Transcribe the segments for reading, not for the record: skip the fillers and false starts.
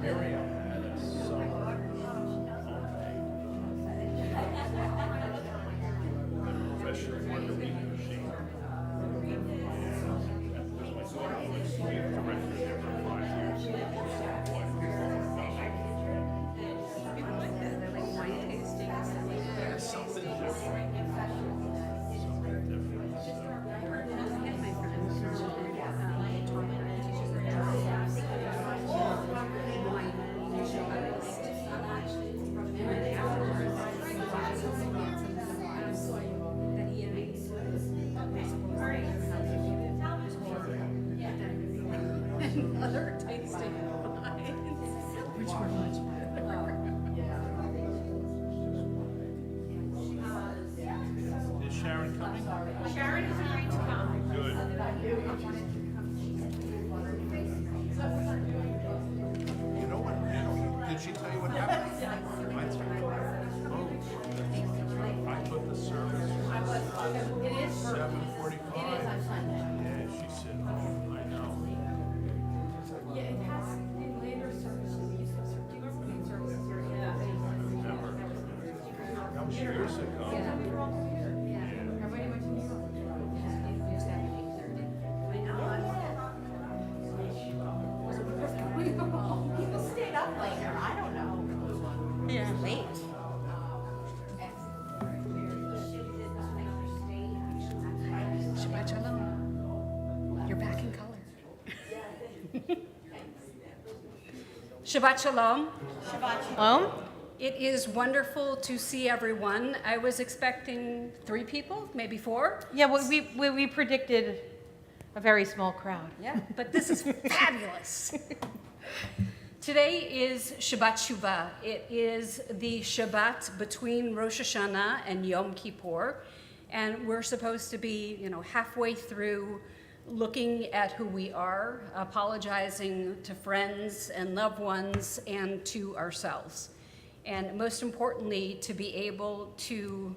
Miriam had a summer professional margarita machine. And my daughter was the director there for 5 years. Yeah, something different. Other tasting wines, which were much better. Is Sharon coming? Sharon is going to come. Good. You know what? Did she tell you what happened? I put the service was 7:45. Yeah, she said, oh, I know. Yeah, it has in later services. We used to have do you remember when services were in I remember. That was years ago. Yeah, we were all together. Yeah. Everybody went to New York. People stayed up later. I don't know. Yeah. Late. Shabbat Shalom. You're back in color. Shabbat Shalom. Shabbat Shalom. It is wonderful to see everyone. I was expecting 3 people, maybe 4. Yeah, we predicted a very small crowd. Yeah, but this is fabulous. Today is Shabbat Shuvah. It is the Shabbat between Rosh Hashanah and Yom Kippur, and we're supposed to be, halfway through looking at who we are, apologizing to friends and loved ones and to ourselves. And most importantly, to be able to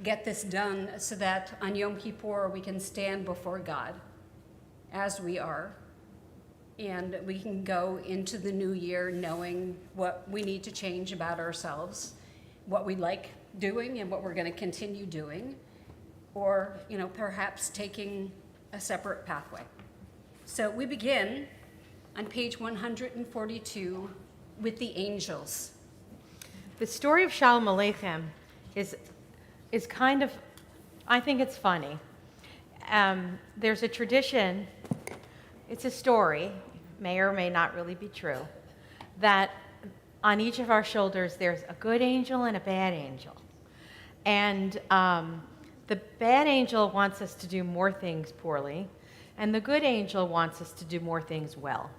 get this done so that on Yom Kippur we can stand before God as we are. And we can go into the new year knowing what we need to change about ourselves, what we like doing and what we're going to continue doing, or, perhaps taking a separate pathway. So we begin on page 142 with the angels. The story of Shalom Aleichem is kind of, I think it's funny. There's a tradition, it's a story, may or may not really be true, that on each of our shoulders there's a good angel and a bad angel. And the bad angel wants us to do more things poorly, and the good angel wants us to do more things well.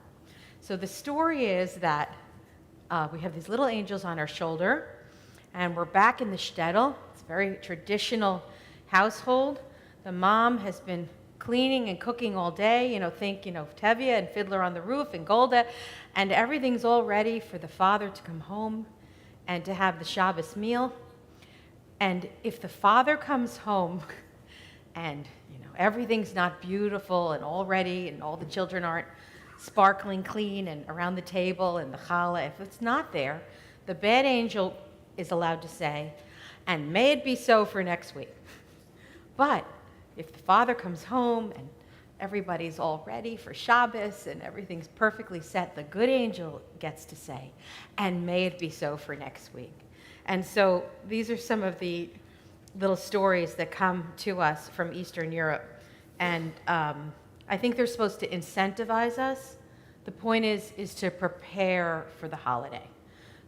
So the story is that we have these little angels on our shoulder, and we're back in the shtetl. It's a very traditional household. The mom has been cleaning and cooking all day, think, Tevye and Fiddler on the Roof and Golda, and everything's all ready for the father to come home and to have the Shabbos meal. And if the father comes home and, everything's not beautiful and all ready and all the children aren't sparkling clean and around the table and the challah, if it's not there, the bad angel is allowed to say, and may it be so for next week. But if the father comes home and everybody's all ready for Shabbos and everything's perfectly set, the good angel gets to say, and may it be so for next week. And so these are some of the little stories that come to us from Eastern Europe. And I think they're supposed to incentivize us. The point is to prepare for the holiday.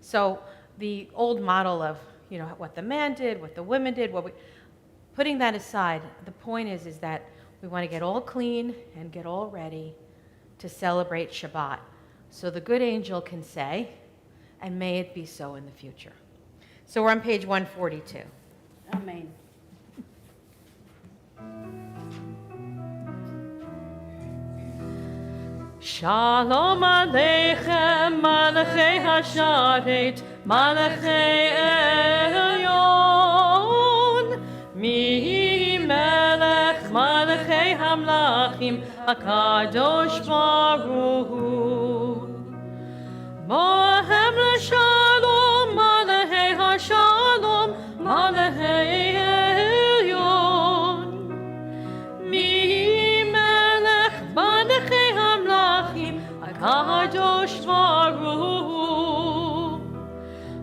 So the old model of, what the man did, what the women did, putting that aside, the point is that we want to get all clean and get all ready to celebrate Shabbat. So the good angel can say, and may it be so in the future. So we're on page 142. Amen. Shalom Aleichem, Malachei Hasharet, Malachei Elyon, Mi Melech, Malachei המלכים הקדוש ברוך הוא. בוהם לשלום מלאכי השלום מלאכי עליון. מי מלך מלאכי המלכים הקדוש ברוך הוא.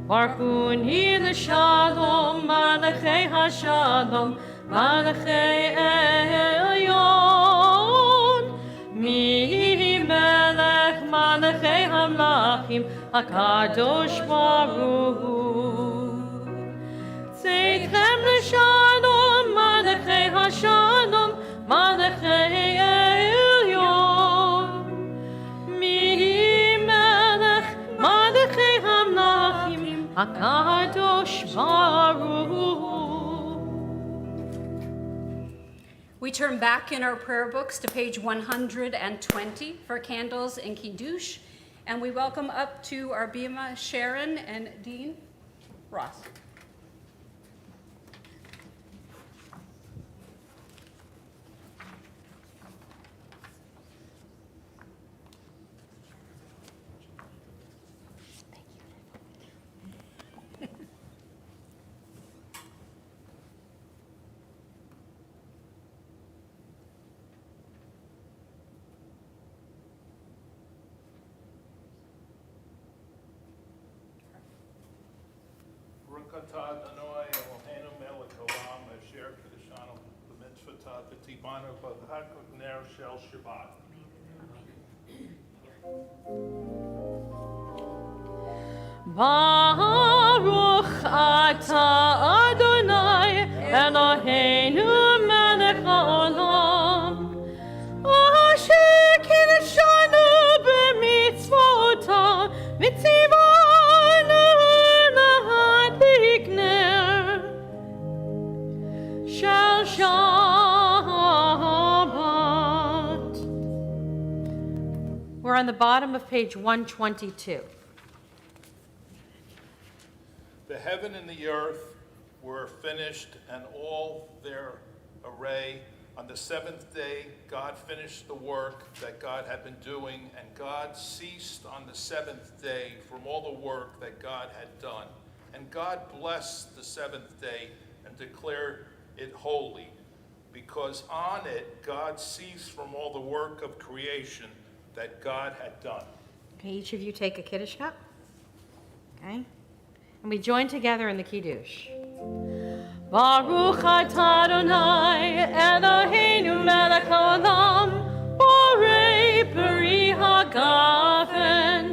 ברכוני לשלום מלאכי השלום מלאכי עליון. מי מלך מלאכי המלכים הקדוש ברוך הוא. צאתכם לשלום מלאכי השלום מלאכי עליון. מי מלך מלאכי המלכים הקדוש ברוך הוא. We turn back in our prayer books to page 120 for candles and kiddush, and we welcome up to our Bima Sharon and Dean Ross. Baruch atah Adonai Eloheinu melech haolam asher kiddushanu b'mitzvotah v'tibanu b'chag ner shel Shabbat. Baruch atah Adonai Eloheinu melech haolam asher kiddushanu b'mitzvotah v'tzivanu lahadlik ner shel Shabbat. We're on the bottom of page 122. The heaven and the earth were finished, and all their array. On the seventh day, God finished the work that God had been doing, and God ceased on the seventh day from all the work that God had done. And God blessed the seventh day and declared it holy, because on it God ceased from all the work of creation that God had done. Okay, each of you take a kiddush cup. Okay? And we join together in the kiddush. Baruch atah Adonai Eloheinu melech haolam borei peri hagafen.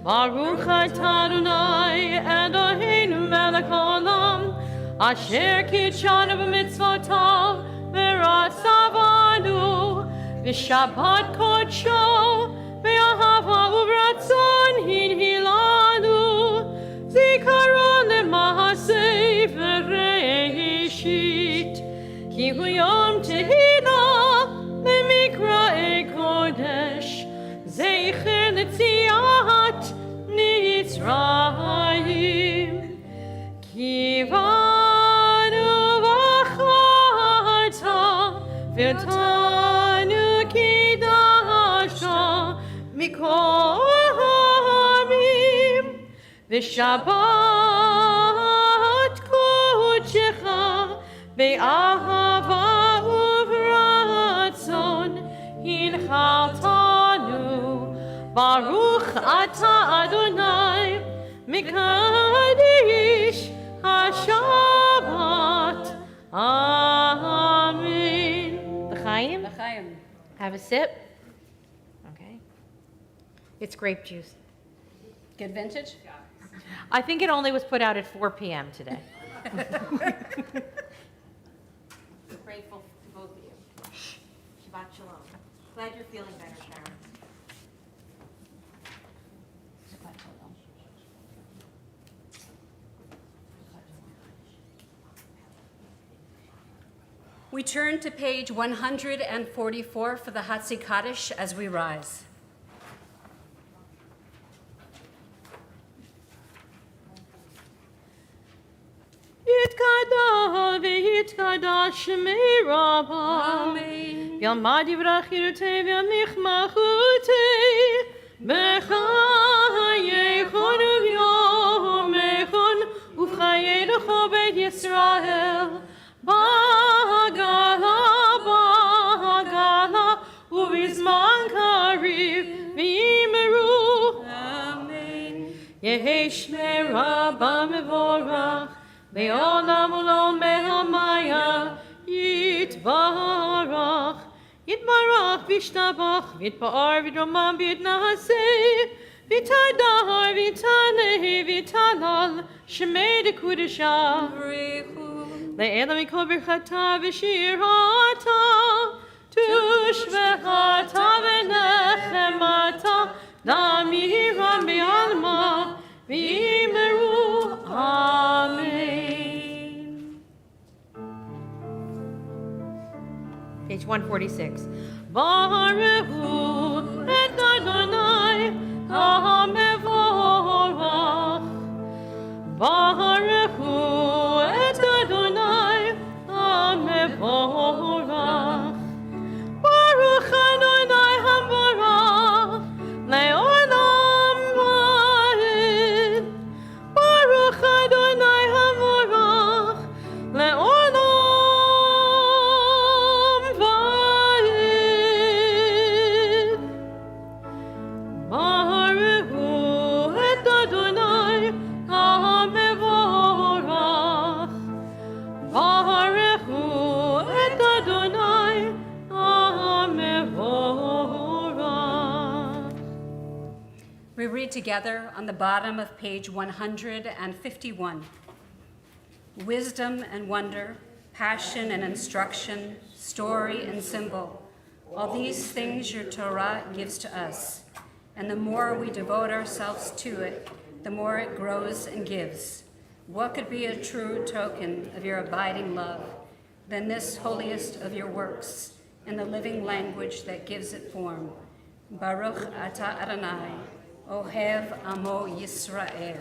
Baruch atah Adonai Eloheinu melech haolam asher kitshanu b'mitzvotav v'rasavanu v'shabbat kodsho v'ahava u'ratzon hinhilanu zikaron lema'aseh v'reishit ki hu yom tehillah b'mikra'ei kodesh zeicher letziat Mitzrayim kivanu v'charta v'tanu kidasha mikol hamim v'shabbat kodecha be'ahava uvratzon hinchaltanu Baruch atah Adonai mikadosh hashabbat. Amen. L'chaim, L'chaim. have a sip. Okay. It's grape juice. Good vintage? I think it only was put out at 4 p.m. today. Grateful to both of you. Shabbat shalom. Glad you're feeling better, Sharon. We turn to page 144 for the Hatzi Kaddish as we rise. Yitkada v'yitkada שמי רבה. Amen. וילמד יברכירותי וילמיכמחותי בחייכון וביומכון ובחיי דרכו בית ישראל בהגלה ובזמן קריב ויאמרו Amen. יהי שמי רבה מבורך לעולם ולעולמי המיה יתברך יתברך וישתבח ויתפאר ויתרומם ויתנשא ויתהדר ויתעלה ויתהלל שמי דקודשה לעילא מכל ברכתה ושירתה תושבחתה ונחמתה להמירם בעלמא ויאמרו אמן. Page 146. ברכו את אדוני המבורך. ברכו את אדוני המבורך. ברוך אדוני המבורך לעולם ועד. ברוך אדוני המבורך לעולם ועד. ברכו את אדוני המבורך. ברכו את אדוני המבורך. We read together on the bottom of page 151. Wisdom and wonder, passion and instruction, story and symbol. All these things your Torah gives to us. And the more we devote ourselves to it, the more it grows and gives. What could be a true token of your abiding love than this holiest of your works and the living language that gives it form? Baruch Ata Adonai, Ohev Amo Yisrael.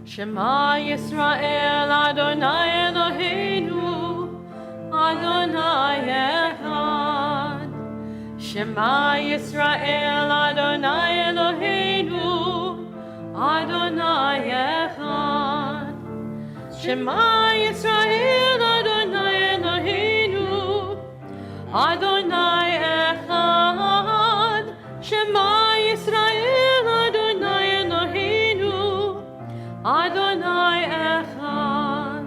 Shema Yisrael Adonai Eloheinu Adonai Echad. Shema Yisrael Adonai Eloheinu Adonai Echad. Shema Yisrael Adonai Eloheinu Adonai Echad. Shema Yisrael Adonai Eloheinu Adonai Echad.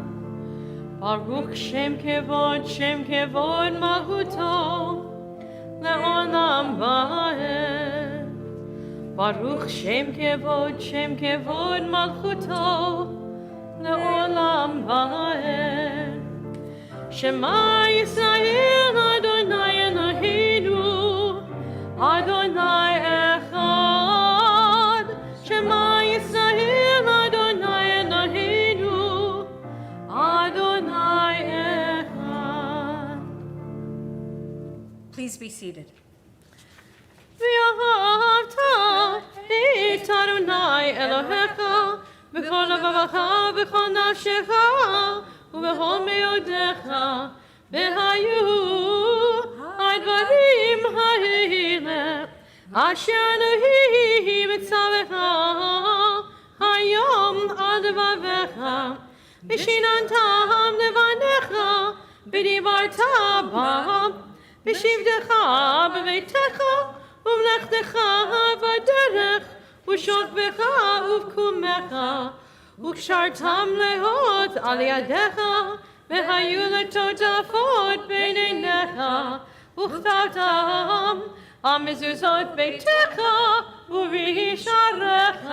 Baruch Shem Kevod Mahuto Le'olam Va'ed. Baruch Shem Kevod Malchuto Le'olam Va'ed. Shema Yisrael Adonai Eloheinu Adonai Echad. Shema Yisrael Adonai Eloheinu Adonai Echad. Please be seated. ואהבת את אדוני אלוהיך בכל לבבך ובכל נפשך ובכל מאודיך והיו הדברים האלה אשר אלוהים מצווך היום על לבביך ושיננתם לבניך ודיברת בם בשבתך בביתך ומלאכתך בדרך ושוכבך ובקומך וקשרתם להות על ידיך והיו לטוטפות בין עיניך וכתבתם על מזוזות ביתך ובשעריך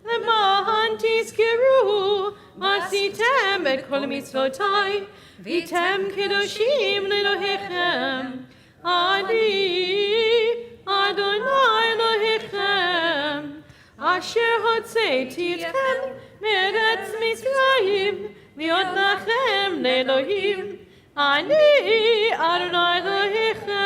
למען תזכרו מה עשיתם את כל מצוותיי והייתם קדושים לאלוהיכם. אני אדוני אלוהיכם אשר הוצאתי אתכם מארץ מצרים להיות לכם לאלוהים. אני אדוני אלוהיכם.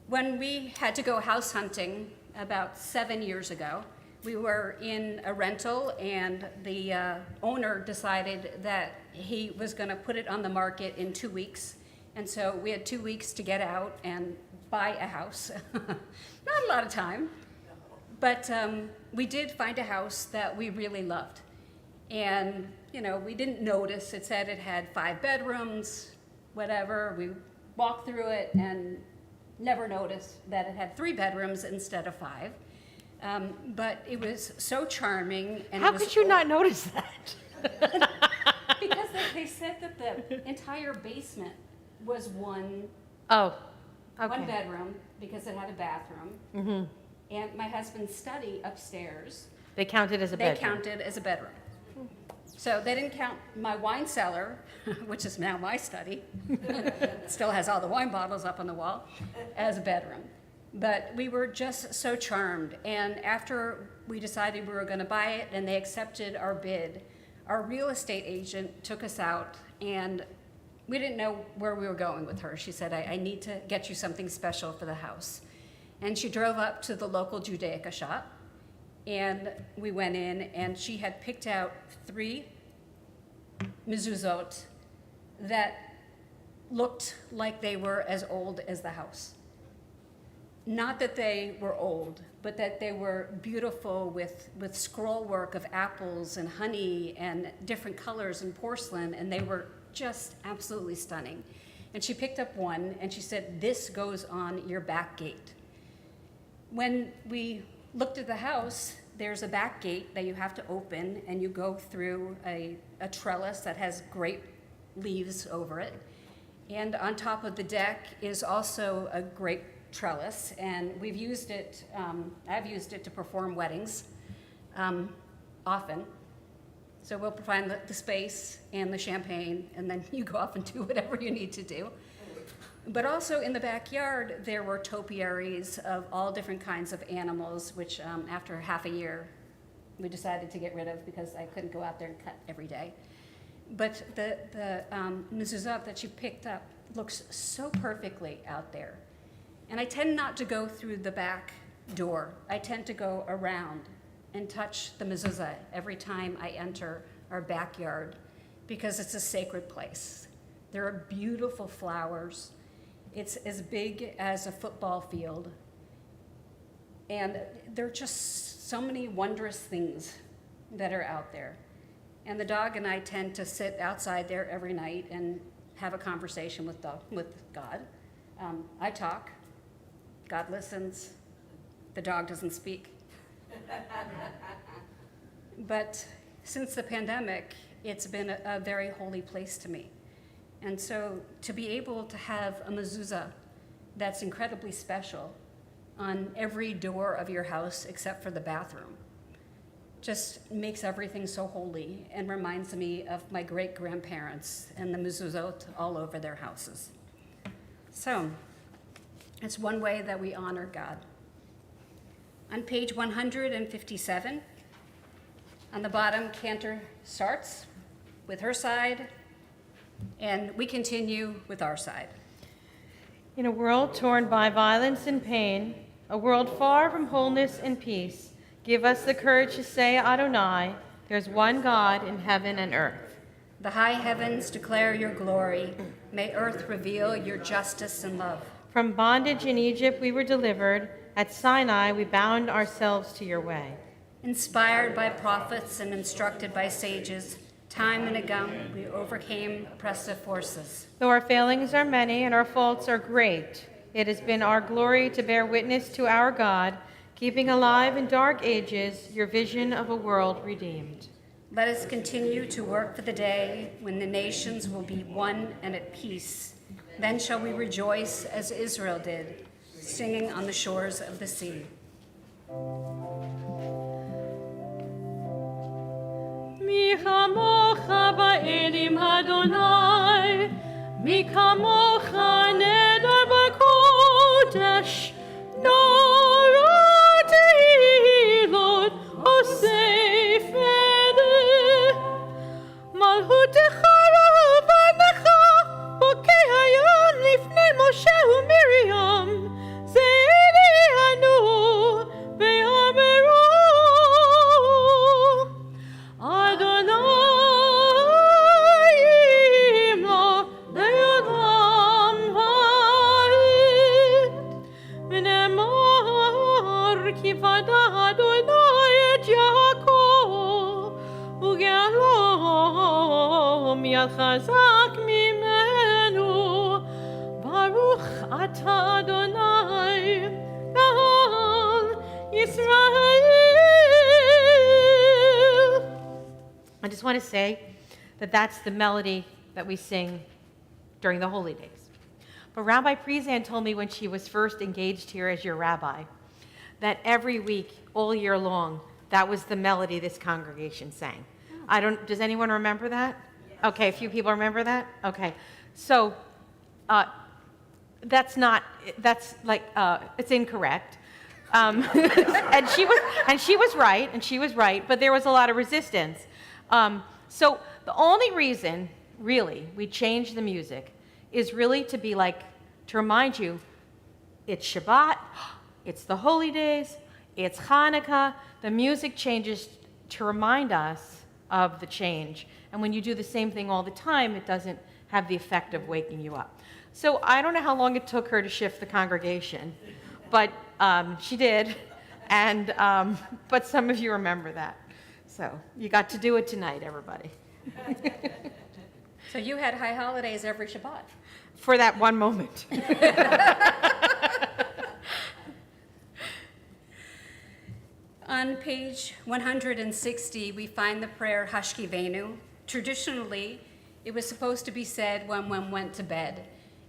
When we had to go house hunting about 7 years ago. We were in a rental, and the owner decided that he was going to put it on the market in 2 weeks. And so we had 2 weeks to get out and buy a house. Not a lot of time, but we did find a house that we really loved. And, you know, we didn't notice. It said it had 5 bedrooms, whatever. We walked through it and never noticed that it had 3 bedrooms instead of 5. But it was so charming. And How it was could you not notice that? Because they said that the entire basement was one Oh, okay. one bedroom because it had a bathroom. And my husband's study upstairs, They counted as a they bedroom. counted as a bedroom. So they didn't count my wine cellar, which is now my study. It still has all the wine bottles up on the wall, as a bedroom. But we were just so charmed. And after we decided we were going to buy it and they accepted our bid, our real estate agent took us out, and we didn't know where we were going with her. She said, I need to get you something special for the house. And she drove up to the local Judaica shop, and we went in, and she had picked out 3 mezuzot that looked like they were as old as the house. Not that they were old, but that they were beautiful with scroll work of apples and honey and different colors and porcelain, and they were just absolutely stunning. And she picked up one, and she said, "This goes on your back gate." When we looked at the house, there's a back gate that you have to open, and you go through a trellis that has grape leaves over it. And on top of the deck is also a grape trellis, and we've used it, I've used it to perform weddings often. So we'll find the space and the champagne, and then you go off and do whatever you need to do. But also in the backyard, there were topiaries of all different kinds of animals, which after half a year, we decided to get rid of because I couldn't go out there and cut every day. But the mezuzot that you picked up looks so perfectly out there. And I tend not to go through the back door. I tend to go around and touch the mezuzah every time I enter our backyard because it's a sacred place. There are beautiful flowers. It's as big as a football field. And there are just so many wondrous things that are out there. And the dog and I tend to sit outside there every night and have a conversation with God. I talk. God listens. The dog doesn't speak. But since the pandemic, it's been a very holy place to me. And so to be able to have a mezuzah that's incredibly special on every door of your house except for the bathroom just makes everything so holy and reminds me of my great-grandparents and the mezuzot all over their houses. So it's one way that we honor God. On page 157, on the bottom, Cantor starts with her side, and we continue with our side. In a world torn by violence and pain, a world far from wholeness and peace, give us the courage to say, Adonai, there's one God in heaven and earth. The high heavens declare your glory. May earth reveal your justice and love. From bondage in Egypt we were delivered. At Sinai we bound ourselves to your way. Inspired by prophets and instructed by sages, time and again we overcame oppressive forces. Though our failings are many and our faults are great, it has been our glory to bear witness to our God, keeping alive in dark ages your vision of a world redeemed. Let us continue to work for the day when the nations will be one and at peace. Then shall we rejoice as Israel did, singing on the shores of the sea. Mi chamocha ba'elim Adonai, mi kamocha neder b'kodesh, nora tehilot osei fede. Malhutecha ravanecha, bokei hayon lifnei Moshe u'Miriam, ze'eli anu, כי פדה אדוני את יעקב, וגאלו מיד חזק ממנו. ברוך אתה אדוני, גאל Israel. I just want to say that that's the melody that we sing during the holy days. But Rabbi Prizan told me when she was first engaged here as your rabbi that every week, all year long, that was the melody this congregation sang. Does anyone remember that? Yes. Okay, a few people remember that? Okay. So it's incorrect. and she was right, but there was a lot of resistance. So the only reason, really, we changed the music is really to remind you, it's Shabbat, it's the holy days, it's Hanukkah. The music changes to remind us of the change. And when you do the same thing all the time, it doesn't have the effect of waking you up. So I don't know how long it took her to shift the congregation, but she did. And but some of you remember that. So you got to do it tonight, everybody. So you had high holidays every Shabbat. For that one moment. On page 160, we find the prayer Hashkivenu. Traditionally, it was supposed to be said when one went to bed.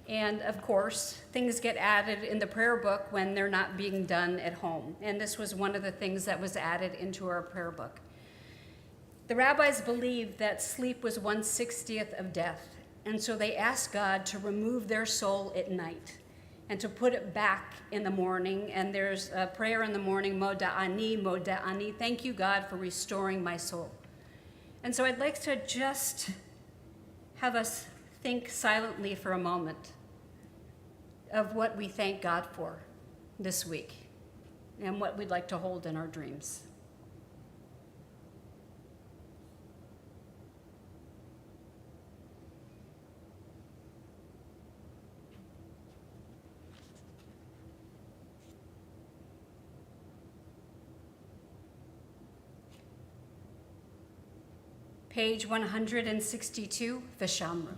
And of course, things get added in the prayer book when they're not being done at home. And this was one of the things that was added into our prayer book. The rabbis believed that sleep was 1/60th of death. And so they asked God to remove their soul at night and to put it back in the morning. And there's a prayer in the morning, Moda'ani, thank you, God, for restoring my soul. And so I'd like to just have us think silently for a moment of what we thank God for this week and what we'd like to hold in our dreams. Page 162, Vishamru.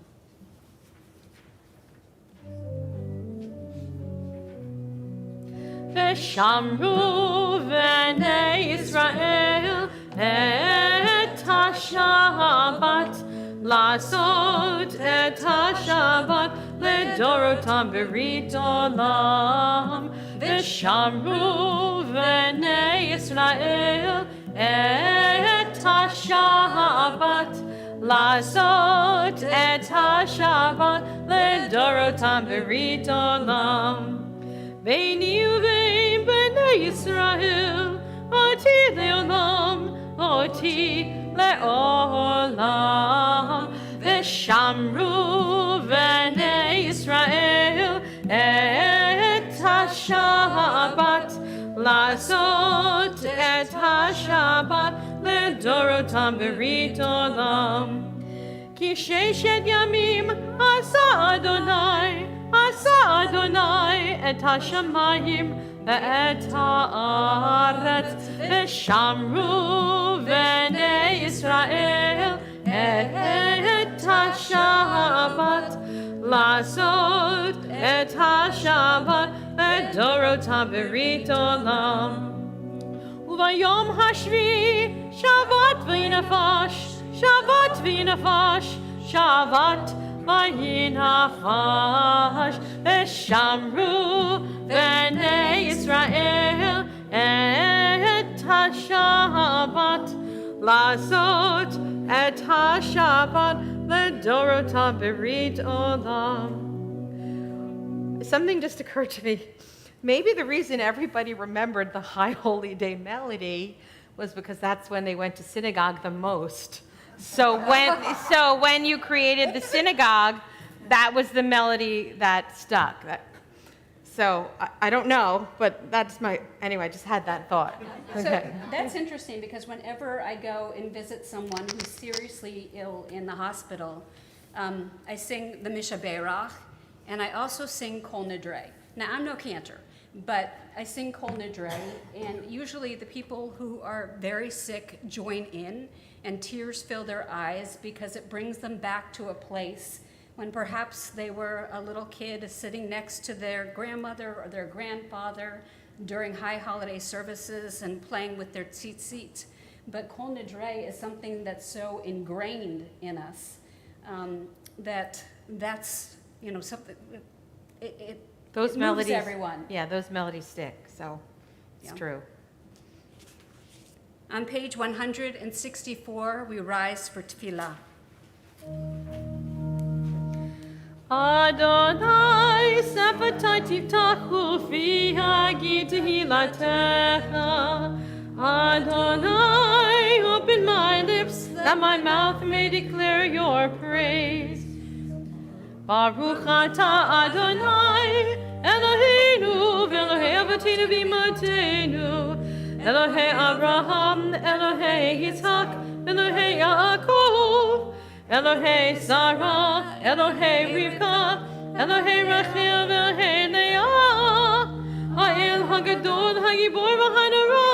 ושמרו בני ישראל את השבת, לעשות את השבת לדורותם ברית עולם. ושמרו בני ישראל את השבת, לעשות את השבת לדורותם ברית עולם. ביני ובין בני ישראל, אותי לעולם, אותי לעולם. ושמרו בני ישראל את השבת, לעשות את השבת לדורותם ברית עולם. כי 6 ימים עשה אדוני, עשה אדוני את השמיים ואת הארץ. ושמרו בני ישראל את השבת, לעשות את השבת לדורותם ברית עולם. וביום השביעי שבת וינפש, שבת וינפש, שבת וינפש. ושמרו בני ישראל את השבת, לעשות את השבת לדורותם ברית עולם. Something just occurred to me. Maybe the reason everybody remembered the High Holy Day melody was because that's when they went to synagogue the most. So when you created the synagogue, that was the melody that stuck. I don't know, but that's anyway, I just had that thought. Okay. So that's interesting because whenever I go and visit someone who's seriously ill in the hospital, I sing the Mishaberach, and I also sing Kol Nidre. Now, I'm no cantor, but I sing Kol Nidre, and usually the people who are very sick join in, and tears fill their eyes because it brings them back to a place when perhaps they were a little kid sitting next to their grandmother or their grandfather during high holiday services and playing with their tzitzit. But Kol Nidre is something that's so ingrained in us that's something. It Those moves melodies, everyone. Yeah, those melodies stick, so it's Yeah. true. On page 164, we rise for tefillah. Adonai, sefatai tiftachu fi hagid tehilatecha. Adonai, open my lips, that my mouth may declare your praise. Baruch atah Adonai, Eloheinu, v'Elohei avotinu v'imotenu, Elohei Abraham, Elohei Yitzhak, Elohei Yaakov, Elohei Sarah, Elohei Rivka, Elohei Rachel, Elohei Leah, Ha'el Hagadol, Hagibor v'Hanara,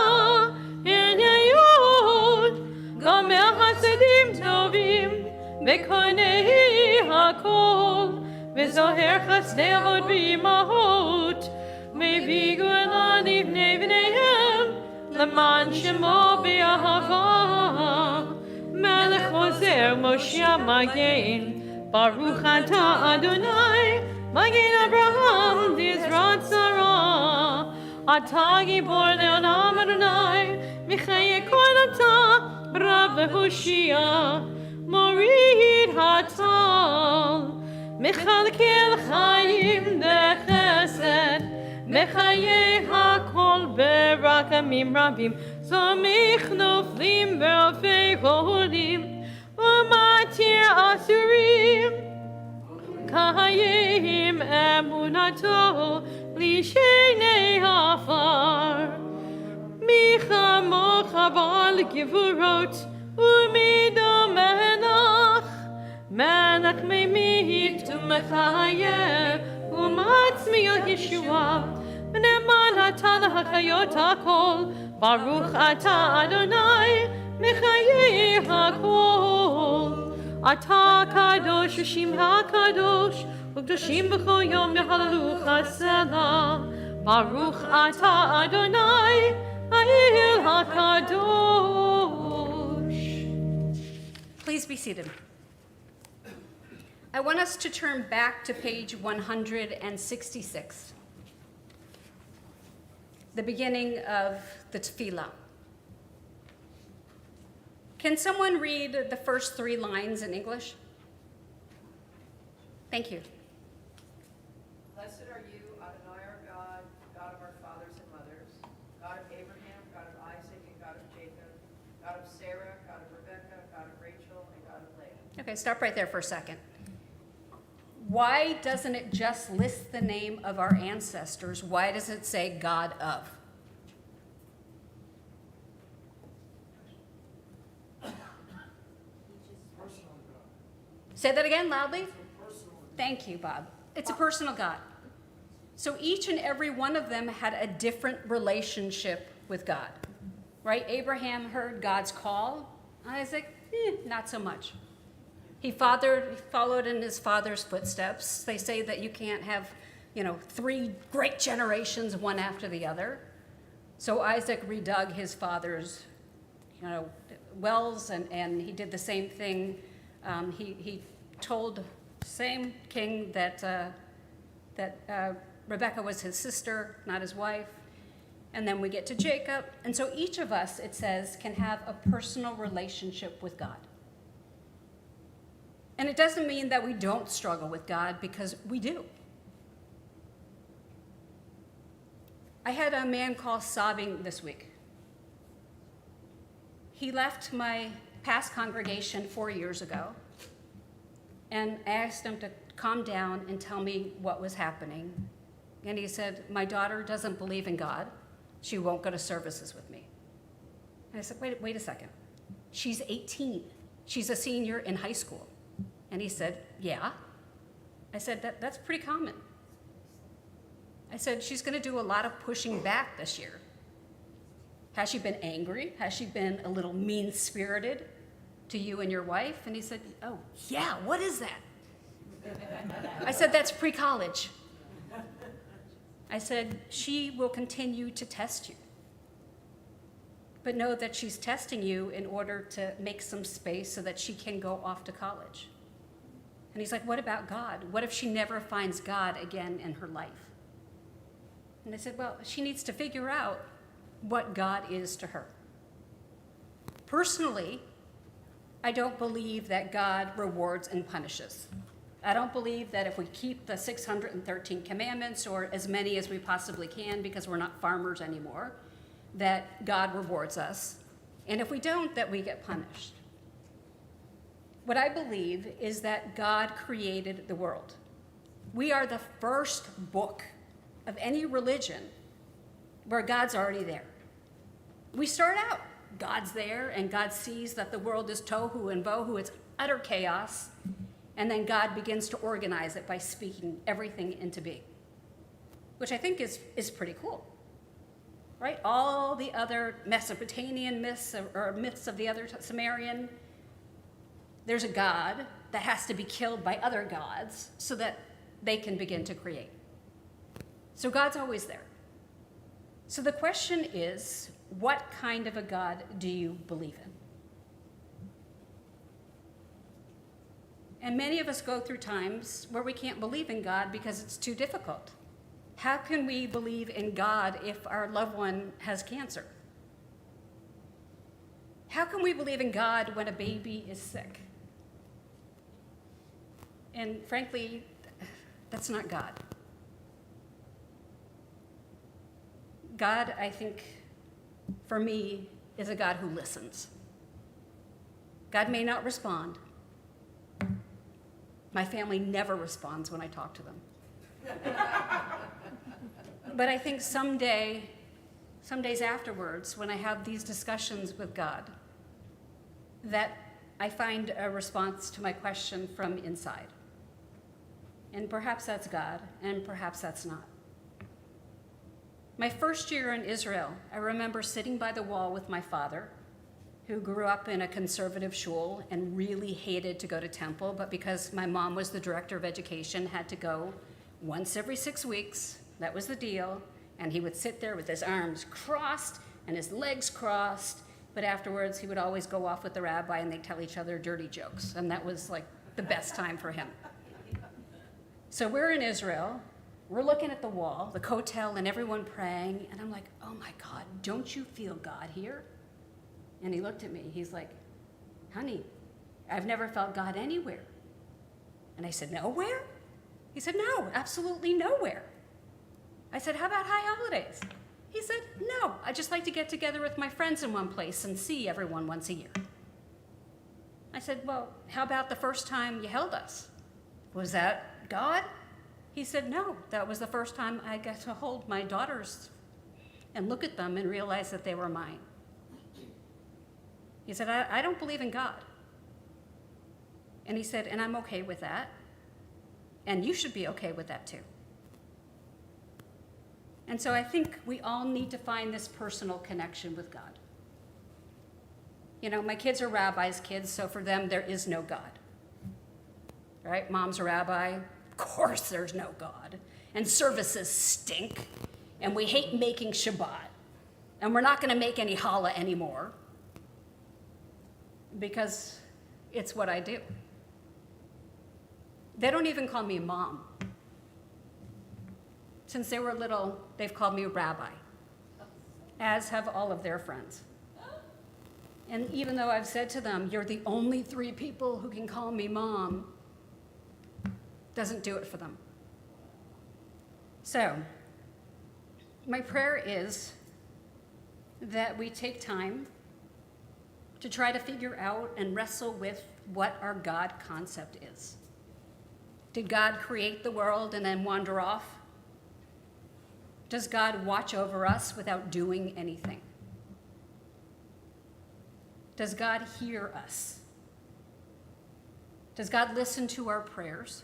En Yayod, Gomer Hasedim Tovim, Bekonei Hakol, V'Zoher Chasdei Avod B'Imahot, Mevi Golan Ibnei V'neihem, Leman Shemo B'Ahava, Melech Ozer Moshe Magen, Baruch atah Adonai, Magen Abraham, Dizrat Sarah, Atah Gibor Le'olam Adonai, Michayeh Kol atah, Rav Lehoshia, Morid Hatal, Mechalkel Chaim Dechesed, Mechayeh HaKol Berakamim Rabim, Zamich Noflim Berofei Cholim, Umatir Asurim, Kahayim Emunato, Lishenei Hafar, Micha Mocha Bal Givurot, Umido Menach, Menach Memit Umechayev, Umatzmi Yeshua, Neman atah lahachayot hakol, Baruch atah Adonai, Mechayeh hakol. Atah kadosh, Shimcha kadosh, U'kdoshim b'chol yom yehalalu chasela. Baruch atah Adonai, Ha'el hakadosh. Please be seated. I want us to turn back to page 166. The beginning of the tefillah. Can someone read the first 3 lines in English? Thank you. Blessed are you, Adonai our God, God of our fathers and mothers, God of Abraham, God of Isaac, and God of Jacob, God of Sarah, God of Rebekah, God of Rachel, and God of Leah. Okay, stop right there for a second. Why doesn't it just list the name of our ancestors? Why does it say God of? Say that again loudly. Thank you, Bob. It's a personal God. So each and every one of them had a different relationship with God, right? Abraham heard God's call. Isaac, not so much. He followed in his father's footsteps. They say that you can't have, 3 great generations, one after the other. So Isaac redug his father's, wells, and he did the same thing. He told the same king that Rebekah was his sister, not his wife. And then we get to Jacob. And so each of us, it says, can have a personal relationship with God. And it doesn't mean that we don't struggle with God, because we do. I had a man call sobbing this week. He left my past congregation 4 years ago, and I asked him to calm down and tell me what was happening. And he said, my daughter doesn't believe in God. She won't go to services with me. And I said, wait a second. She's 18. She's a senior in high school. And he said, yeah. I said, that's pretty common. I said, she's going to do a lot of pushing back this year. Has she been angry? Has she been a little mean-spirited to you and your wife? And he said, oh, yeah, what is that? I said, that's pre-college. I said, she will continue to test you. But know that she's testing you in order to make some space so that she can go off to college. And he's like, what about God? What if she never finds God again in her life? And I said, well, she needs to figure out what God is to her. Personally, I don't believe that God rewards and punishes. I don't believe that if we keep the 613 commandments, or as many as we possibly can because we're not farmers anymore, that God rewards us. And if we don't, that we get punished. What I believe is that God created the world. We are the first book of any religion where God's already there. We start out, God's there, and God sees that the world is tohu and bohu, it's utter chaos, and then God begins to organize it by speaking everything into being, which I think is pretty cool, right? All the other Mesopotamian myths or myths of the other Sumerian, there's a God that has to be killed by other gods so that they can begin to create. So God's always there. So the question is, what kind of a God do you believe in? And many of us go through times where we can't believe in God because it's too difficult. How can we believe in God if our loved one has cancer? How can we believe in God when a baby is sick? And frankly, that's not God. God, I think, for me, is a God who listens. God may not respond. My family never responds when I talk to them. But I think some days afterwards, when I have these discussions with God, that I find a response to my question from inside. And perhaps that's God, and perhaps that's not. My first year in Israel, I remember sitting by the wall with my father, who grew up in a conservative shul and really hated to go to temple, but because my mom was the director of education, had to go once every 6 weeks. That was the deal. And he would sit there with his arms crossed and his legs crossed, but afterwards he would always go off with the rabbi and they'd tell each other dirty jokes. And that was like the best time for him. So we're in Israel. We're looking at the wall, the kotel, and everyone praying. And I'm like, oh my God, don't you feel God here? And he looked at me. He's like, honey, I've never felt God anywhere. And I said, nowhere? He said, no, absolutely nowhere. I said, how about high holidays? He said, no, I just like to get together with my friends in one place and see everyone once a year. I said, well, how about the first time you held us? Was that God? He said, no, that was the first time I got to hold my daughters and look at them and realize that they were mine. He said, I don't believe in God. And he said, and I'm okay with that. And you should be okay with that too. And so I think we all need to find this personal connection with God. You know, my kids are rabbis' kids, so for them there is no God. Right? Mom's a rabbi. Of course there's no God. And services stink. And we hate making Shabbat. And we're not going to make any challah anymore. Because it's what I do. They don't even call me mom. Since they were little, they've called me rabbi, as have all of their friends. And even though I've said to them, you're the only 3 people who can call me mom, doesn't do it for them. So, my prayer is that we take time to try to figure out and wrestle with what our God concept is. Did God create the world and then wander off? Does God watch over us without doing anything? Does God hear us? Does God listen to our prayers?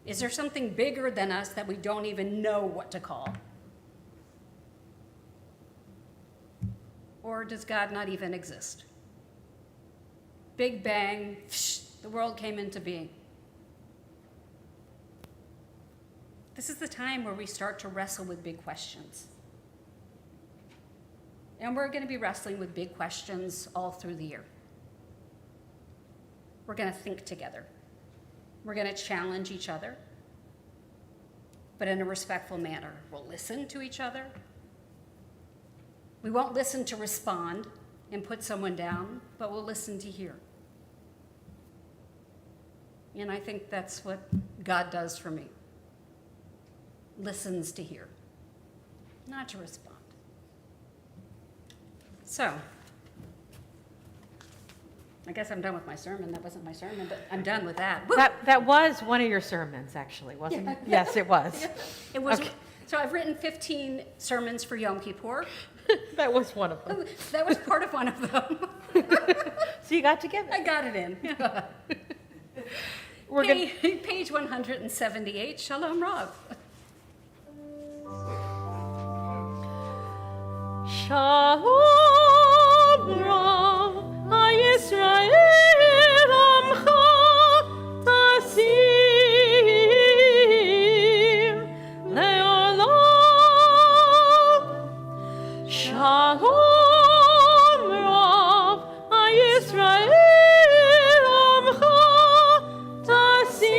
Is there something bigger than us that we don't even know what to call? Or does God not even exist? Big bang, the world came into being. This is the time where we start to wrestle with big questions. And we're going to be wrestling with big questions all through the year. We're going to think together. We're going to challenge each other, but in a respectful manner. We'll listen to each other. We won't listen to respond and put someone down, but we'll listen to hear. And I think that's what God does for me. Listens to hear, not to respond. So, I guess I'm done with my sermon. That wasn't my sermon, but I'm done with that. Woo! That was one of your sermons, actually, wasn't it? Yes, it was. It was. Okay. So I've written 15 sermons for Yom Kippur. That was one of them. That was part of one of them. So you got together. I got it in. We're gonna, Page 178, Shalom Rav. Shalom Rav, HaYisrael Amcha Tasir Le'olam. Shalom Rav, HaYisrael Amcha Tasir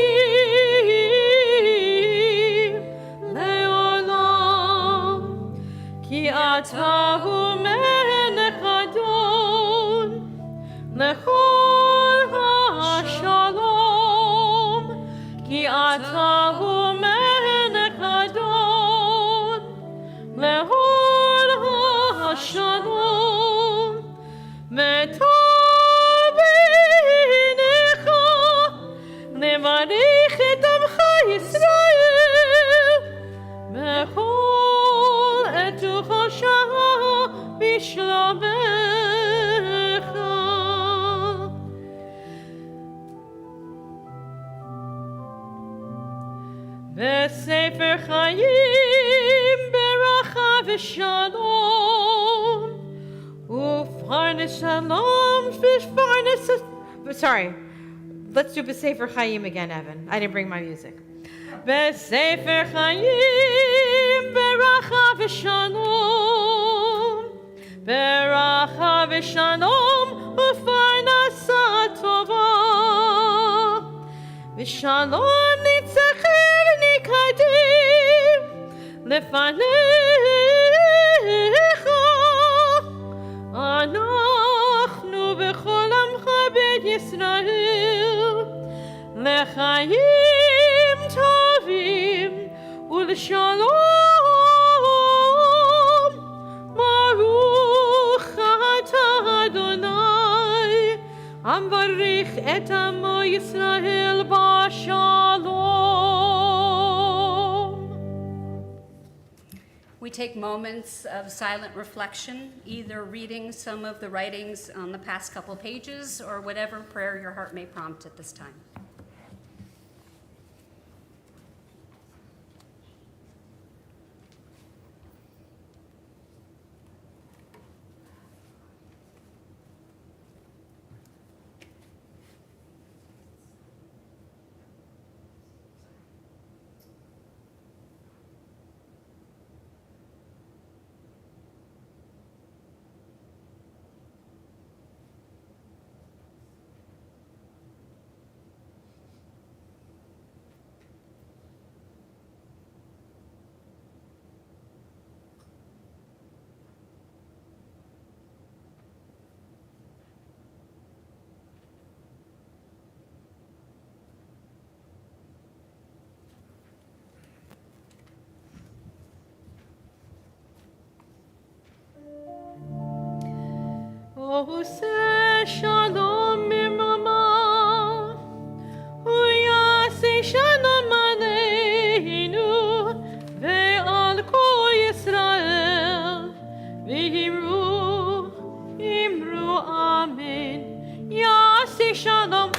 Le'olam. Ki Atahu Melech Adon Lechol HaShalom. Ki Atahu Melech Adon Lechol HaShalom. V'tov b'einecha levarich et Amcha Yisrael b'chol et uchosha b'shlomecha. V'sefer chayim beracha v'shalom u'farnes shalom v'farnes. sorry, let's do B'Sefer Chaim again, Evan. I didn't bring my music. V'sefer chayim beracha v'shalom beracha v'shalom u'farnasa tova v'shalom nitzacher nikadim lefanecha anachnu v'chol amcha beit Yisrael lechayim tovim ul'shalom baruch atah Adonai amvarich et amo Yisrael b'shalom. We take moments of silent reflection, either reading some of the writings on the past couple pages or whatever prayer your heart may prompt at this time. Ose shalom mirmama, uyase shalom aleinu, ve'al kol Yisrael, v'imru, imru amen. Yase shalom,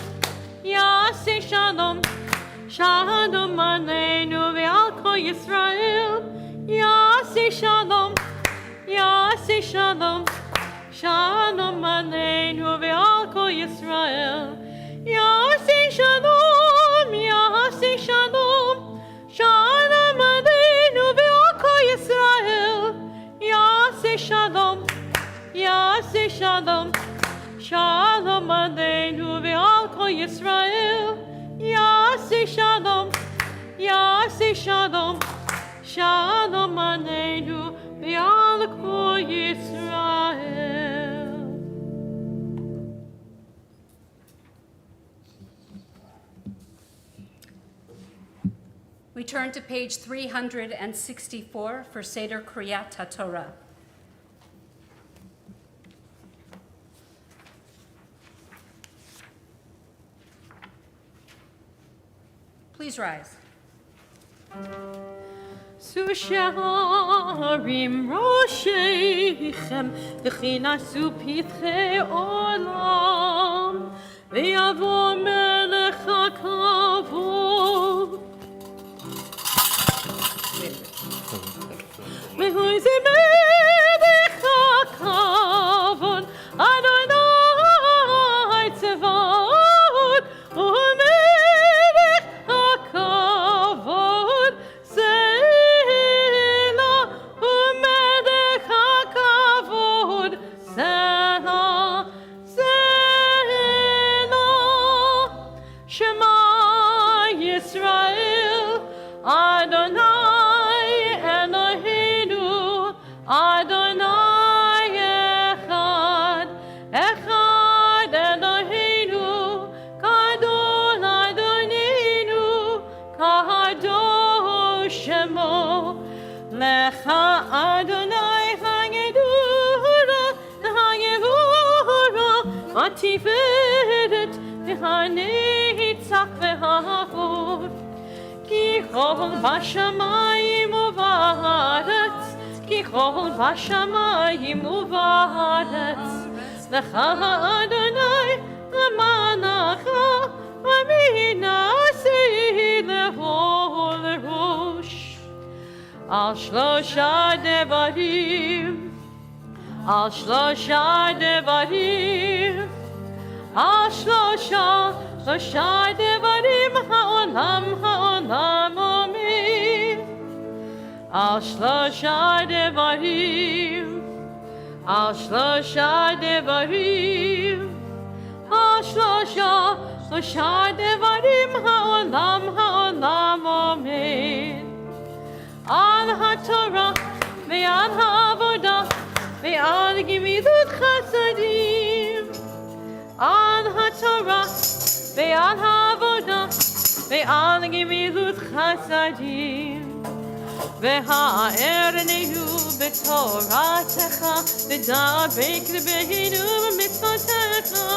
Shalom aleinu ve'al kol Yisrael. Yaseh shalom, Yaseh shalom. Shalom aleinu ve'al kol Yisrael. Yaseh shalom, Yaseh shalom. Shalom aleinu ve'al kol Yisrael. Yaseh shalom, Yaseh shalom. Shalom aleinu ve'al kol Yisrael. Yaseh shalom, Yaseh shalom. Shalom aleinu ve'al kol Yisrael. We turn to page 364 for Seder Kriyat HaTorah. Please rise. Susharim Rosheichem V'chinasu Pitchei Olam V'yavo Melech HaKavod V'hui ze Melech HaKavod Adonai Tzevot U'Melech HaKavod Selah U'Melech HaKavod Selah Selah Shema Yisrael Adonai Eloheinu Adonai Echad Echad Eloheinu Gadol Adonenu Kadosh Shemo Lecha Adonai Hagedura Hagevura Atiferet V'Hanitzach V'Havod Ki chol b'shamayim u'va'aretz Ki chol b'shamayim u'va'aretz Lecha Adonai L'manacha V'minasi l'hol rosh Al shlosha devarim Al shlosha devarim Al shlosha devarim ha'olam ha'olam omer Al shlosha devarim Al shlosha devarim Al shlosha devarim ha'olam ha'olam omer Al ha'torah ve'al ha'avodah ve'al gemilut chasadim Al ha'torah ve'al ha'avodah ve'al gemilut chasadim ve'ha'ernenu b'toratecha v'dabek lebeinu b'mitzvotecha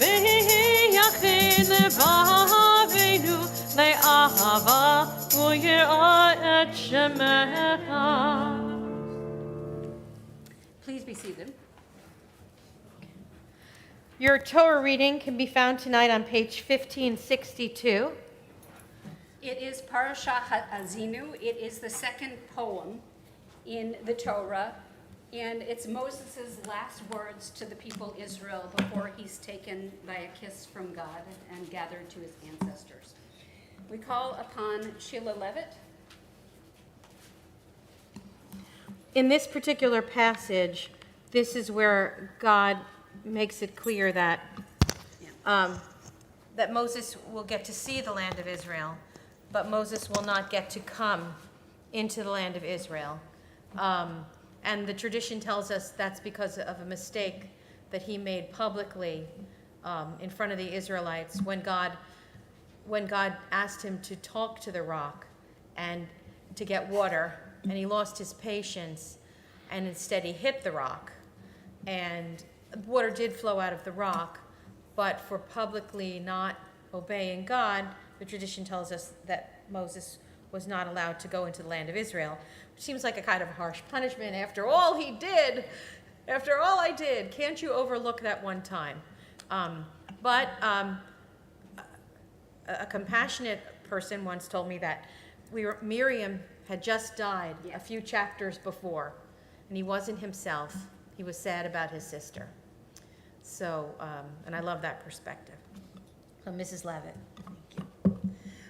ve'yachid levaveinu le'ahava u'yirah et shemecha. Please be seated. Your Torah reading can be found tonight on page 1562. It is Parashat Ha'azinu. It is the second poem in the Torah, and it's Moses' last words to the people Israel before he's taken by a kiss from God and gathered to his ancestors. We call upon Sheila Levitt. In this particular passage, this is where God makes it clear that that Moses will get to see the land of Israel, but Moses will not get to come into the land of Israel. And the tradition tells us that's because of a mistake that he made publicly in front of the Israelites when God asked him to talk to the rock and to get water, and he lost his patience, and instead he hit the rock. And water did flow out of the rock, but for publicly not obeying God, the tradition tells us that Moses was not allowed to go into the land of Israel, which seems like a kind of harsh punishment after all he did. After all I did, can't you overlook that one time? But a compassionate person once told me that Miriam had just died Yeah. a few chapters before, and he wasn't himself. He was sad about his sister. So, and I love that perspective. So, Mrs. Levitt.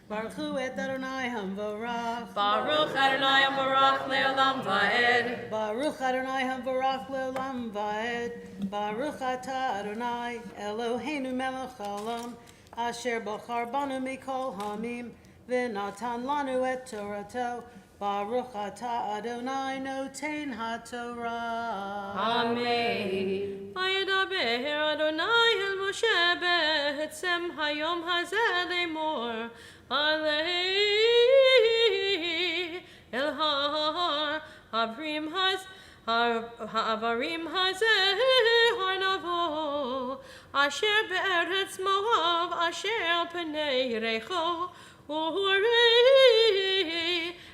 Baruch hu et Adonai hamvarach. Baruch Adonai Baruch Leolam Vaed. Baruch Adonai hamvarach leolam vaed. Baruch atah Adonai Eloheinu melech haolam asher bachar banu mikol hamim v'natan lanu et Torato. Baruch atah Adonai noten haTorah. Amen. Vayedaber Adonai el Moshe be'etzem hayom hazeh lemor. Alei el har havrim hazeh har navo asher be'eretz Moav asher al pnei Yerecho u'horei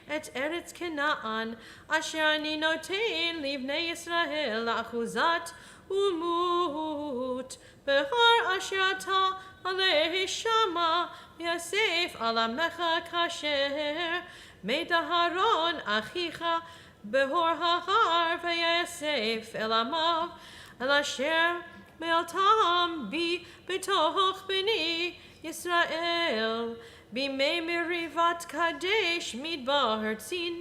et eretz Canaan asher ani noten livnei Yisrael achuzat umut behar asher ata alei shama Yosef alamecha kasher meita Haron achicha behor hahar v'Yosef elamav el asher me'altam bi betoch b'ni Yisrael b'mei merivat kadesh midbar tzin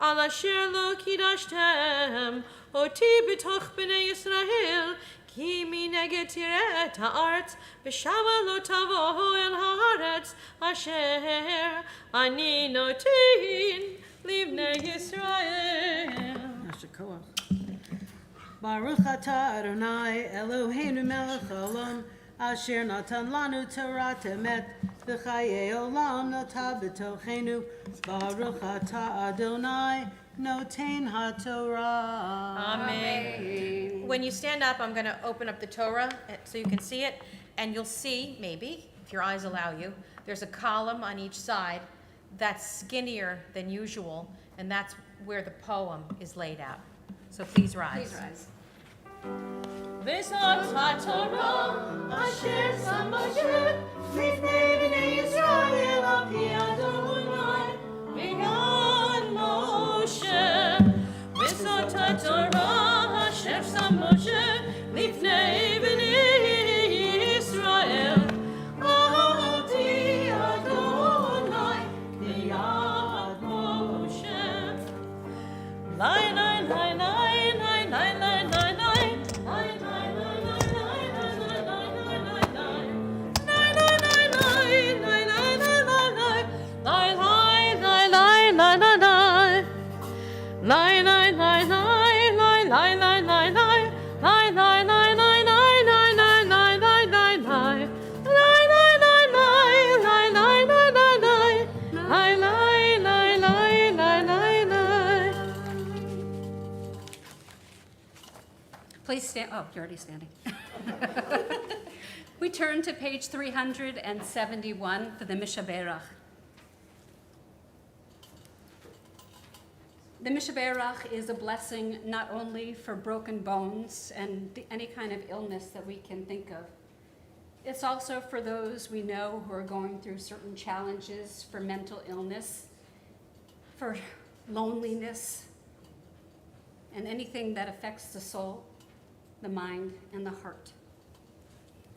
al asher lo kidashtem oti betoch b'nei Yisrael ki mineged tiret ha'aretz b'shama lo tavo el haaretz asher ani notin livnei Yisrael. Yashikoach. Baruch atah Adonai Eloheinu melech haolam asher natan lanu Torah emet v'chayei olam nata b'tochenu. Baruch atah Adonai noten haTorah. Amen. When you stand up, I'm going to open up the Torah so you can see it, and you'll see, maybe, if your eyes allow you, there's a column on each side that's skinnier than usual, and that's where the poem is laid out. So please rise. Please rise. V'zot haTorah asher sam Moshe Lifnei b'nei Yisrael al pi Adonai b'yad Moshe. V'zot haTorah asher sam Moshe lifnei b'nei Yisrael al pi Adonai b'yad Moshe. Lai lai lai lai lai lai lai lai lai lai lai lai lai lai lai Please stand. Oh, you're already standing. We turn to page 371 for the Mishaberach. The Mishaberach is a blessing not only for broken bones and any kind of illness that we can think of. It's also for those we know who are going through certain challenges, for mental illness, for loneliness, and anything that affects the soul, the mind, and the heart.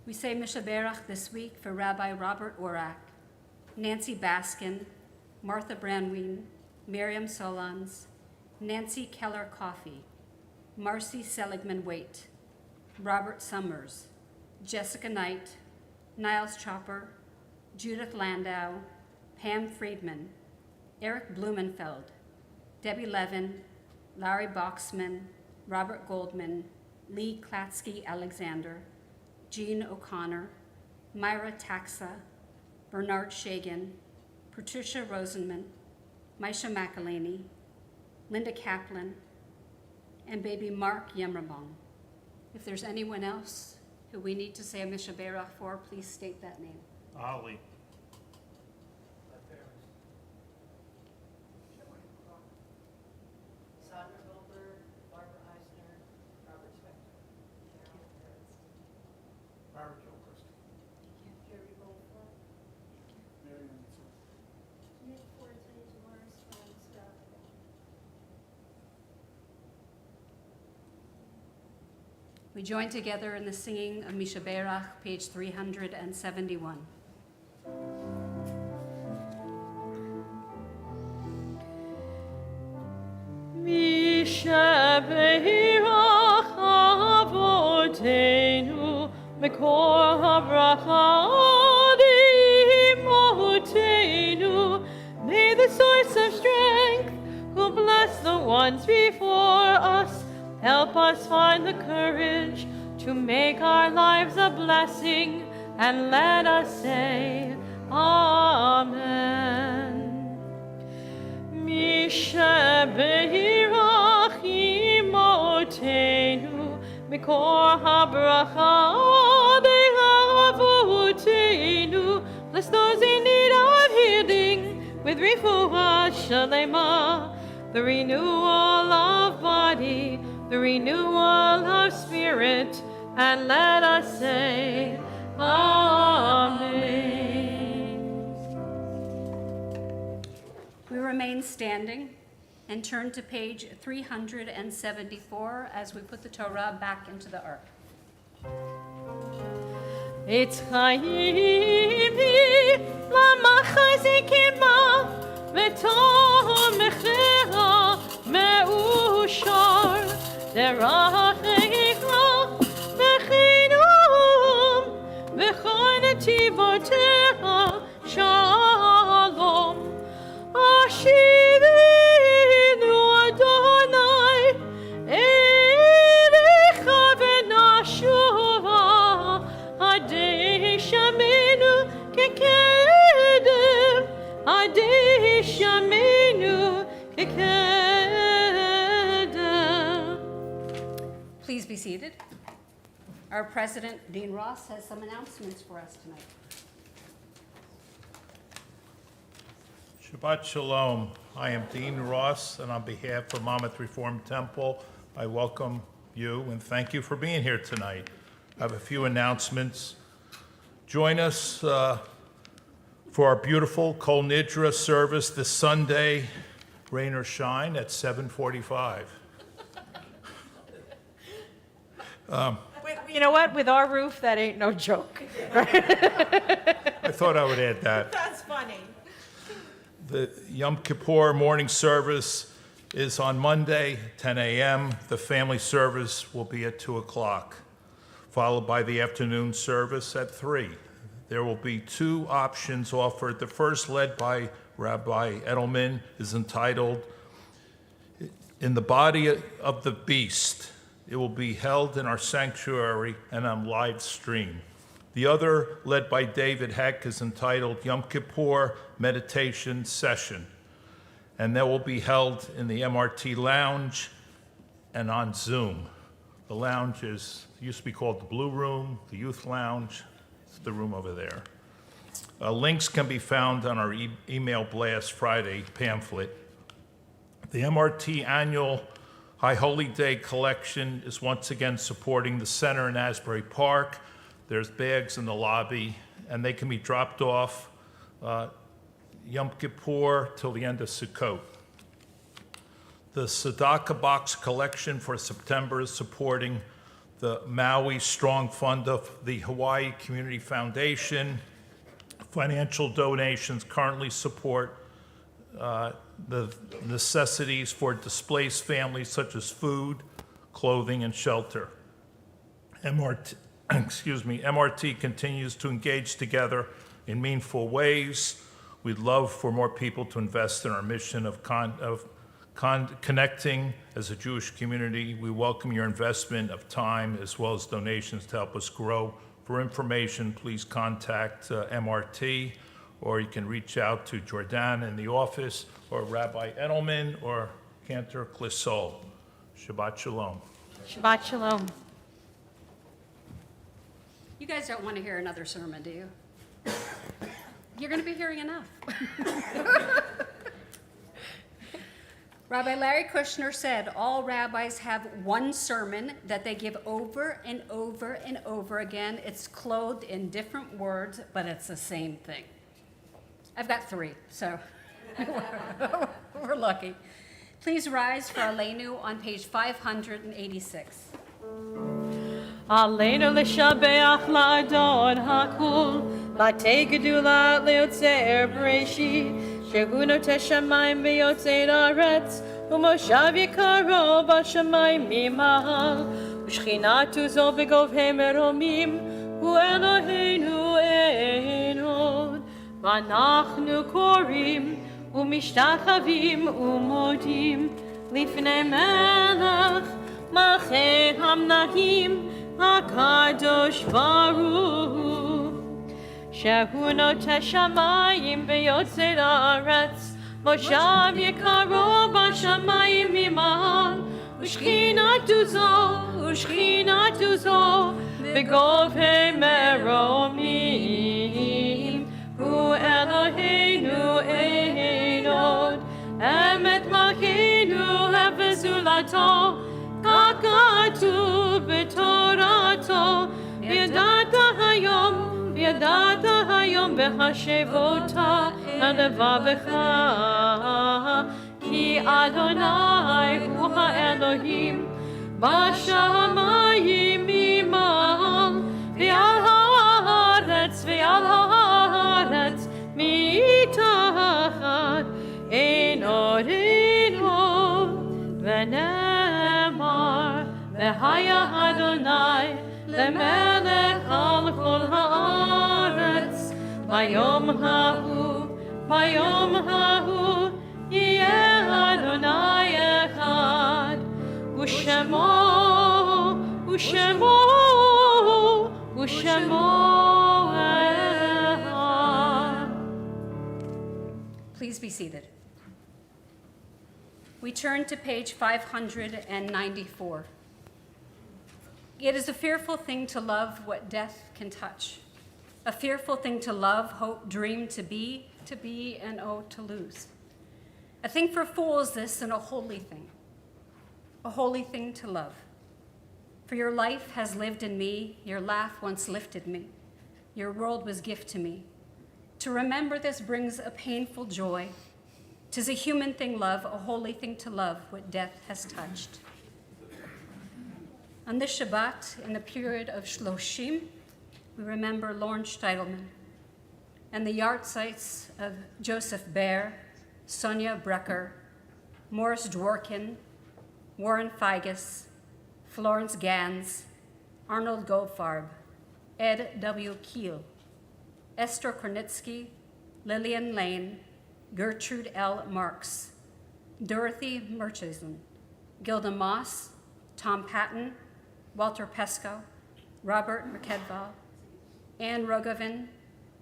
We say Mishaberach this week for Rabbi Robert Orak, Nancy Baskin, Martha Brandwein, Miriam Solons, Nancy Keller Coffey, Marcy Seligman Waite, Robert Summers, Jessica Knight, Niles Chopper, Judith Landau, Pam Friedman, Eric Blumenfeld, Debbie Levin, Larry Boxman, Robert Goldman, Lee Klatsky Alexander, Jean O'Connor, Myra Taxa, Bernard Shagan, Patricia Rosenman, Maisha McElhaney, Linda Kaplan, and baby Mark Yemrabong. If there's anyone else who we need to say a Mishaberach for, please state that name. Ali. Sandra Goldberg, Barbara Eisner, Robert Spector, Robert Gilchrist. Jerry Goldberg, We join together in the singing of Mishaberach, page 371. Mishaberach Avotenu Mekor HaBracha Dimotenu. May the source of strength, who bless the ones before us, help us find the courage to make our lives a blessing, and let us say, Amen. Mishaberach Imotenu Mikor HaBracha De'avotenu. Bless those in need of healing with refuah shalema, the renewal of body, the renewal of spirit, and let us say, Amen. We remain standing and turn to page 374 as we put the Torah back into the ark. It's Chaimi lama chazikima v'tom mechera meushar derachecha v'chinum v'chol netivotecha shalom ashivinu Adonai elecha v'nashuva Adei Shamenu kekedem, Adei Shamenu kekedem. Please be seated. Our president, Dean Ross, has some announcements for us tonight. Shabbat Shalom. I am Dean Ross, and on behalf of Monmouth Reformed Temple, I welcome you and thank you for being here tonight. I have a few announcements. Join us for our beautiful Kol Nidra service this Sunday, rain or shine, at 7:45. You know what? With our roof, that ain't no joke. I thought I would add that. That's funny. The Yom Kippur morning service is on Monday, 10 a.m. The family service will be at 2 o'clock, followed by the afternoon service at 3. There will be 2 options offered. The first, led by Rabbi Edelman, is entitled, In the Body of the Beast. It will be held in our sanctuary and on live stream. The other, led by David Heck, is entitled Yom Kippur Meditation Session, and that will be held in the MRT Lounge and on Zoom. The lounge used to be called the Blue Room, the Youth Lounge. It's the room over there. Links can be found on our email blast Friday pamphlet. The MRT annual High Holy Day collection is once again supporting the center in Asbury Park. There's bags in the lobby, and they can be dropped off Yom Kippur till the end of Sukkot. The Tzedakah Box collection for September is supporting the Maui Strong Fund of the Hawaii Community Foundation. Financial donations currently support the necessities for displaced families such as food, clothing, and shelter. MRT continues to engage together in meaningful ways. We'd love for more people to invest in our mission of connecting as a Jewish community. We welcome your investment of time as well as donations to help us grow. For information, please contact MRT, or you can reach out to Jordan in the office, or Rabbi Edelman, or Cantor Clissold. Shabbat Shalom. Shabbat Shalom. You guys don't want to hear another sermon, do you? You're going to be hearing enough. Rabbi Larry Kushner said all rabbis have one sermon that they give over and over and over again. It's clothed in different words, but it's the same thing. I've got 3, so we're lucky. Please rise for Aleinu on page 586. עלינו לשבח לאדון הכול, מטה גדולה ליוצר בראשית, שהוא נוטה שמיים ויוצר ארץ, ומושב יקרו בשמיים ממעל, ושכינת עוזו בגובהי מרומים, הוא אלוהינו אין עוד. ואנחנו קוראים ומשתחווים ומודים לפני מלך מלכי המלכים הקדוש ברוך הוא, שהוא נוטה שמיים ויוצר הארץ, מושב יקרו בשמיים ממעל, ושכינת עוזו בגובהי מרומים, הוא אלוהינו אין עוד. אמת מלכנו וזולתו, כך כתוב בתורתו, וידעת היום בהשבותה לבבך, כי אדוני הוא האלוהים בשמיים ממעל, ועל הארץ מתחת, אין עוד ונאמר, והיה אדוני למלך על כל הארץ, ביום ההוא יהיה אדוני אחד, ושמו אחד. Please be seated. We turn to page 594. It is a fearful thing to love what death can touch. A fearful thing to love, hope, dream, to be, and oh, to lose. A thing for fools this, and a holy thing to love. For your life has lived in me, your laugh once lifted me, your world was gift to me. To remember this brings a painful joy. 'Tis a human thing, love, a holy thing to love what death has touched. On this Shabbat, in the period of Shloshim, we remember Lawrence Edelman and the yahrzeits of Joseph Baer, Sonia Brecker, Morris Dworkin, Warren Figes, Florence Gans, Arnold Goldfarb, Ed W. Keel, Esther Kornitsky, Lillian Lane, Gertrude L. Marks, Dorothy Murchison, Gilda Moss, Tom Patton, Walter Pesco, Robert McKedval, Anne Rogovin,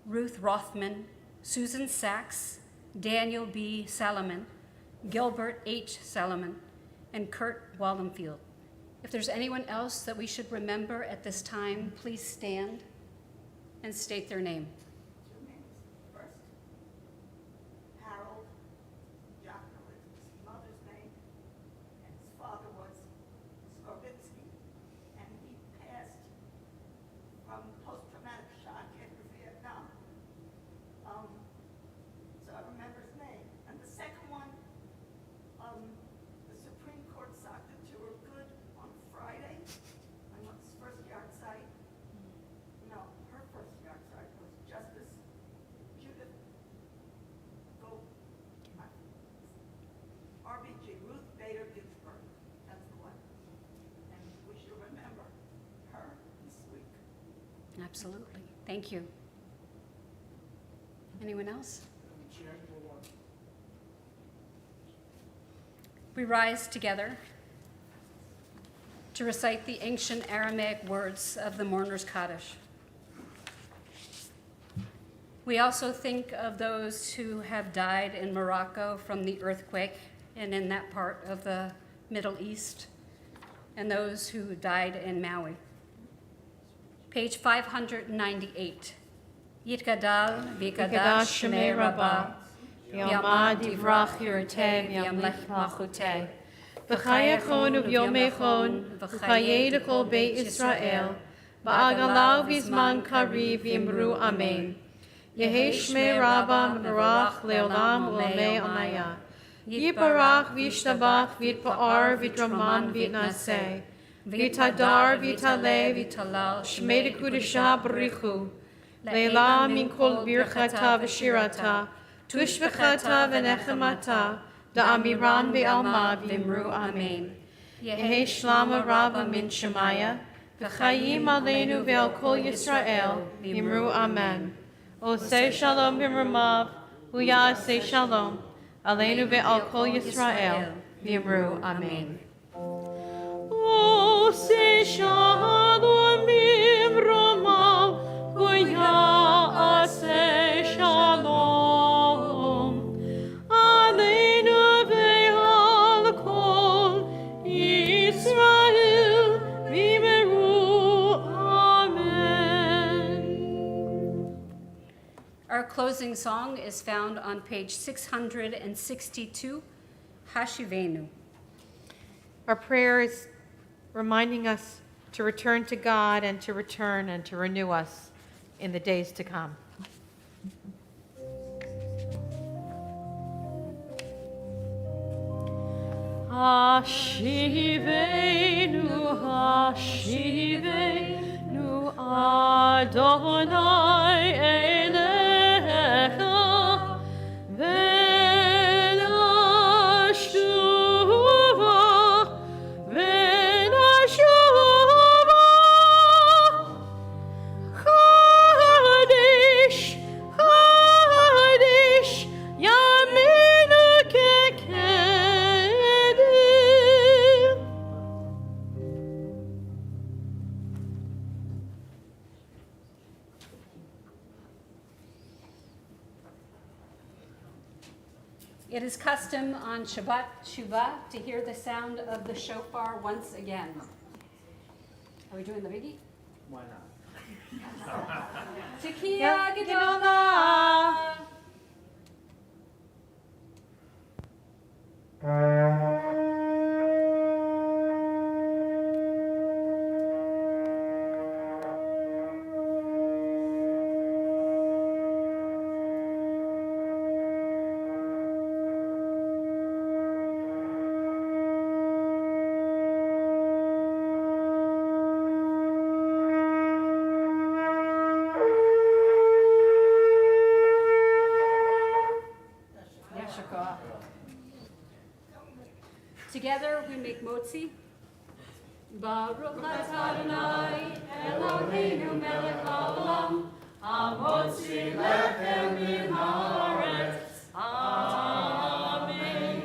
Ruth Rothman, Susan Sachs, Daniel B. Salomon, Gilbert H. Salomon, and Kurt Wallenfield. If there's anyone else that we should remember at this time, please stand and state their name. First, Harold Jacqueline, his mother's name, and his father was Skorbitsky, and he passed from post-traumatic shock after Vietnam. So I remember his name. And the second one, the Supreme Court socked to her good on Friday. I know his first yard site. No, her first yard site was Justice Judith RBG, Ruth Bader Ginsburg. That's the one. And we should remember her this week. Absolutely. Thank you. Anyone else? We rise together to recite the ancient Aramaic words of the mourner's Kaddish. We also think of those who have died in Morocco from the earthquake and in that part of the Middle East, and those who died in Maui. Page 598. Yitgadal v'yikadash shemei rabbah, v'yamad divrach yirteh v'yamlech malchuteh, v'chayachon u'vyomechon, v'chayed kol beit Israel, v'agalav v'zman kariv v'imru amen. Yehi shmei rabbah merach leolam u'lamei amaya. Yiparach v'yishtabach v'yitpa'ar v'yitраman v'yitnaseh. Vitadar, vitale, vitalal, shmei kudisha barichu. Leila min kol birchata v'shirata, tushvechata v'nechemata, da'amiram v'alma v'imru amen. Yehi shlama rava min shemaya, v'chayim aleinu ve'al kol Yisrael, v'imru amen. Oseh shalom b'mramav, uyaseh shalom, aleinu ve'al kol Yisrael, v'imru amen. Oseh shalom b'mramav, uyaseh shalom, aleinu ve'al kol Yisrael, v'imru amen. Our closing song is found on page 662, Hashivenu. Our prayer is reminding us to return to God and to return and to renew us in the days to come. Hashivenu, Hashivenu, Adonai Elecha, v'nashuvah, v'nashuvah, Chadish, Chadish, Yaminu kekedim. It is custom on Shabbat Shuvah to hear the sound of the shofar once again. Are we doing the biggie? Why not? Tekiah Gedolah. Yashakah. Together we make motzi. Baruch atah Adonai Eloheinu melech haolam, hamotzi lechem min haaretz. Amen.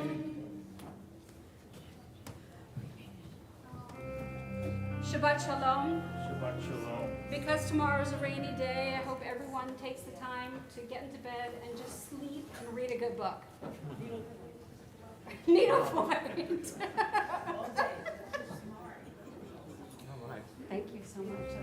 Shabbat shalom. Shabbat shalom. Because tomorrow is a rainy day, I hope everyone takes the time to get into bed and just sleep and read a good book. Needlepoint. Thank you so much.